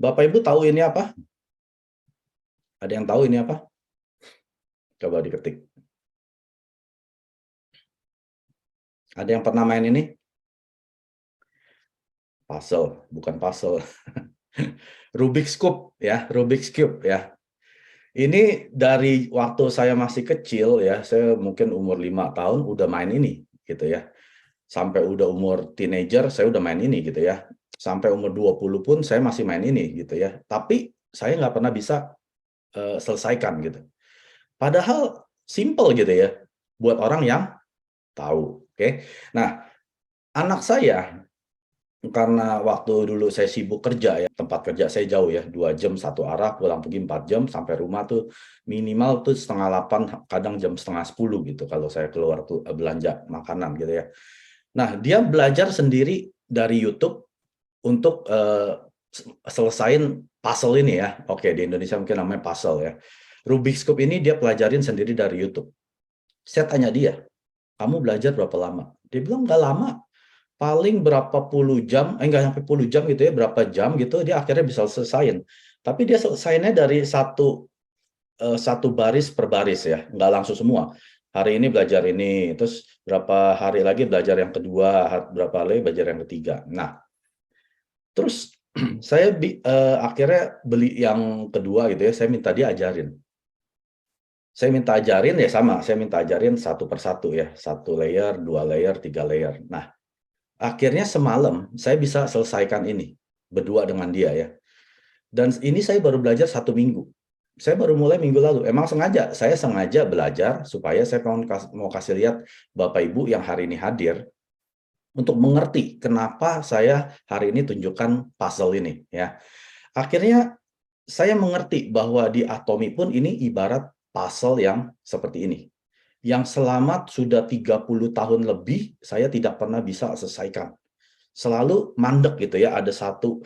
Bapak Ibu tahu ini apa? Ada yang tahu ini apa? Coba diketik. Ada yang pernah main ini? Puzzle, bukan puzzle. Rubik's Cube ya, Rubik's Cube ya. Ini dari waktu saya masih kecil ya, saya mungkin umur 5 tahun udah main ini gitu ya. Sampai udah umur teenager saya udah main ini gitu ya. Sampai umur 20 pun saya masih main ini gitu ya. Tapi saya nggak pernah bisa selesaikan gitu. Padahal simple gitu ya buat orang yang tahu. Oke. Nah, anak saya karena waktu dulu saya sibuk kerja ya, tempat kerja saya jauh ya, 2 jam satu arah, pulang pergi 4 jam, sampai rumah tuh minimal tuh 7:30, kadang jam 9:30 gitu kalau saya keluar tuh belanja makanan gitu ya. Nah, dia belajar sendiri dari YouTube untuk selesain puzzle ini ya. Oke, di Indonesia mungkin namanya puzzle ya. Rubik's Cube ini dia pelajarin sendiri dari YouTube. Saya tanya dia, "Kamu belajar berapa lama?" Dia bilang, "Nggak lama. Paling berapa puluh jam, nggak sampai puluh jam gitu ya, berapa jam gitu, dia akhirnya bisa selesaiin." Tapi dia selesainya dari satu baris per baris ya, nggak langsung semua. Hari ini belajar ini, terus berapa hari lagi belajar yang kedua, berapa hari lagi belajar yang ketiga. Nah, terus saya akhirnya beli yang kedua gitu ya, saya minta dia ajarin. Saya minta ajarin ya sama, saya minta ajarin satu per satu ya, 1 layer, 2 layer, 3 layer. Nah, akhirnya semalam saya bisa selesaikan ini, berdua dengan dia ya. Dan ini saya baru belajar 1 minggu. Saya baru mulai minggu lalu. Emang saya sengaja belajar supaya saya mau kasih lihat Bapak Ibu yang hari ini hadir, untuk mengerti kenapa saya hari ini tunjukkan puzzle ini ya. Akhirnya saya mengerti bahwa di Atomi pun ini ibarat puzzle yang seperti ini. Yang selama sudah 30 tahun lebih saya tidak pernah bisa selesaikan. Selalu mandek gitu ya, ada satu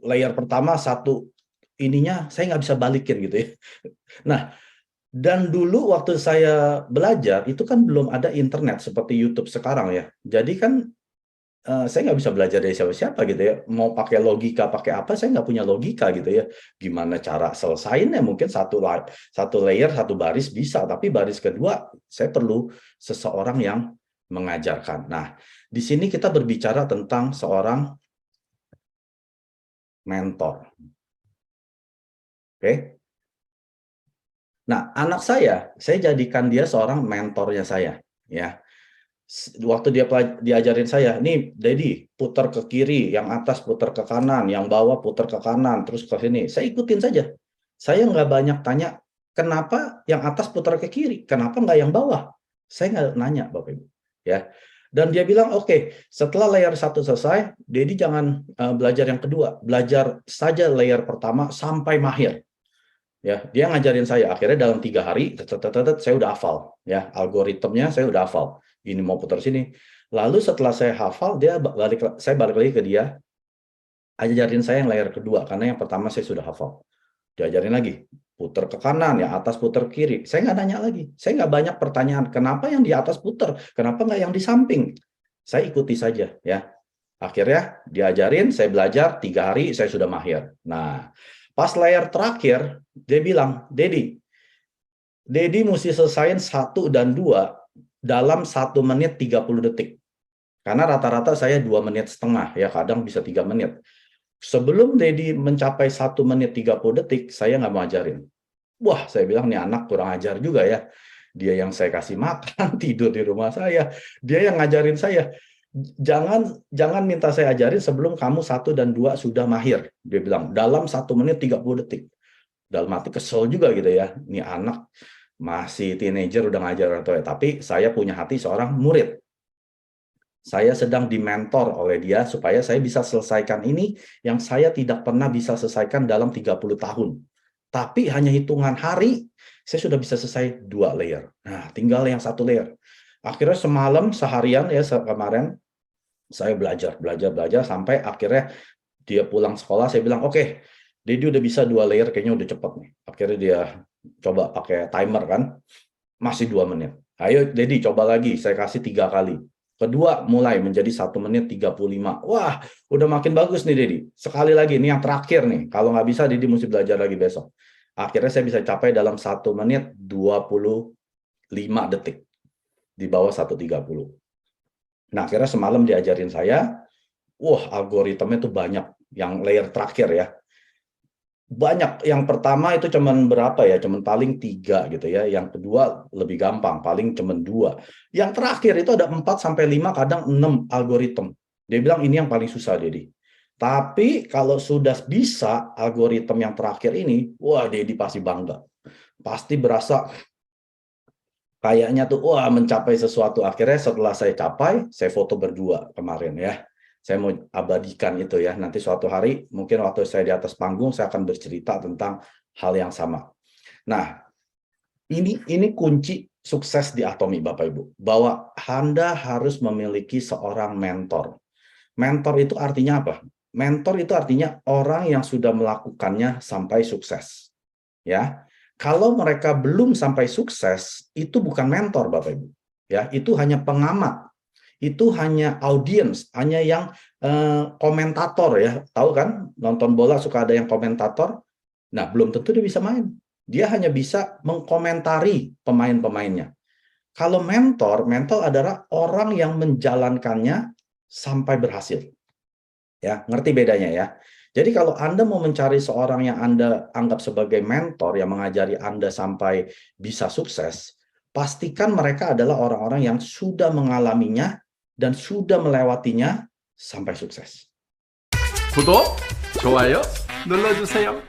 layer pertama, satu ininya saya nggak bisa balikin gitu ya. Nah, dan dulu waktu saya belajar itu kan belum ada internet seperti YouTube sekarang ya. Jadi kan saya nggak bisa belajar dari siapa-siapa gitu ya. Mau pakai logika, pakai apa, saya nggak punya logika gitu ya. Gimana cara selesainya? Mungkin satu layer, satu baris bisa, tapi baris kedua saya perlu seseorang yang mengajarkan. Nah, di sini kita berbicara tentang seorang mentor. Oke? Nah, anak saya jadikan dia seorang mentornya saya, ya. Waktu dia diajarin saya, "Nih, Daddy, putar ke kiri, yang atas putar ke kanan, yang bawah putar ke kanan, terus ke sini." Saya ikutin saja. Saya nggak banyak tanya, "Kenapa yang atas putar ke kiri? Kenapa nggak yang bawah?" Saya nggak nanya, Bapak Ibu, ya. Dan dia bilang, "Oke, setelah layer 1 selesai, Daddy jangan belajar yang kedua, belajar saja layer pertama sampai mahir." Ya, dia ngajarin saya. Akhirnya dalam 3 hari, saya udah hafal. Ya, algoritmnya saya udah hafal. Ini mau putar sini. Lalu setelah saya hafal, saya balik lagi ke dia, ajarin saya yang layer kedua, karena yang pertama saya sudah hafal. Diajarin lagi, putar ke kanan, yang atas putar ke kiri. Saya nggak nanya lagi. Saya nggak banyak pertanyaan. Kenapa yang di atas putar? Kenapa nggak yang di samping? Saya ikuti saja. Ya, akhirnya diajarin, saya belajar 3 hari, saya sudah mahir. Nah, pas layer terakhir, dia bilang, Daddy mesti selesaiin 1 dan 2 dalam 1 menit 30 detik. Karena rata-rata saya 2,5 menit, ya kadang bisa 3 menit. Sebelum Daddy mencapai 1 menit 30 detik, saya nggak mau ajarin. Wah, saya bilang, nih anak kurang ajar juga ya. Dia yang saya kasih makan, tidur di rumah saya. Dia yang ngajarin saya. Jangan minta saya ajarin sebelum kamu 1 dan 2 sudah mahir. Dia bilang, dalam 1 menit 30 detik. Dalam hati kesel juga gitu ya. Ini anak masih teenager udah ngajar orang tua. Tapi saya punya hati seorang murid. Saya sedang dimentor oleh dia supaya saya bisa selesaikan ini yang saya tidak pernah bisa selesaikan dalam 30 tahun. Tapi hanya hitungan hari, saya sudah bisa selesai 2 layer. Nah, tinggal yang 1 layer. Akhirnya semalam, seharian ya kemarin, saya belajar sampai akhirnya dia pulang sekolah, saya bilang, "Oke, Daddy udah bisa 2 layer, kayaknya udah cepet nih." Akhirnya dia coba pakai timer kan, masih 2 menit. "Ayo Daddy, coba lagi," saya kasih 3 kali. Kedua, mulai menjadi 1 menit 35. Wah, udah makin bagus nih, Dedi. Sekali lagi, ini yang terakhir nih. Kalau nggak bisa, Dedi mesti belajar lagi besok. Akhirnya saya bisa capai dalam 1 menit 25 detik. Di bawah 1:30. Nah, akhirnya semalam diajarin saya, wah, algoritmanya tuh banyak. Yang layer terakhir ya. Banyak. Yang pertama itu cuman berapa ya? Cuman paling 3 gitu ya. Yang kedua lebih gampang, paling cuman 2. Yang terakhir itu ada 4-5, kadang 6 algoritma. Dia bilang ini yang paling susah, Dedi. Tapi kalau sudah bisa algoritma yang terakhir ini, wah, Dedi pasti bangga. Pasti berasa kayaknya tuh, wah, mencapai sesuatu. Akhirnya setelah saya capai, saya foto berdua kemarin ya. Saya mau abadikan itu ya. Nanti suatu hari, mungkin waktu saya di atas panggung, saya akan bercerita tentang hal yang sama. Nah, ini kunci sukses di Atomi, Bapak Ibu. Bahwa Anda harus memiliki seorang mentor. Mentor itu artinya apa? Mentor itu artinya orang yang sudah melakukannya sampai sukses. Ya. Kalau mereka belum sampai sukses, itu bukan mentor, Bapak Ibu. Ya, itu hanya pengamat. Itu hanya audiens, hanya yang komentator ya. Tahu kan, nonton bola suka ada yang komentator. Nah, belum tentu dia bisa main. Dia hanya bisa mengkomentari pemain-pemainnya. Kalau mentor adalah orang yang menjalankannya sampai berhasil. Ya, ngerti bedanya ya. Jadi kalau Anda mau mencari seorang yang Anda anggap sebagai mentor yang mengajari Anda sampai bisa sukses, pastikan mereka adalah orang-orang yang sudah mengalaminya dan sudah melewatinya sampai sukses. 구독, 좋아요 눌러주세요.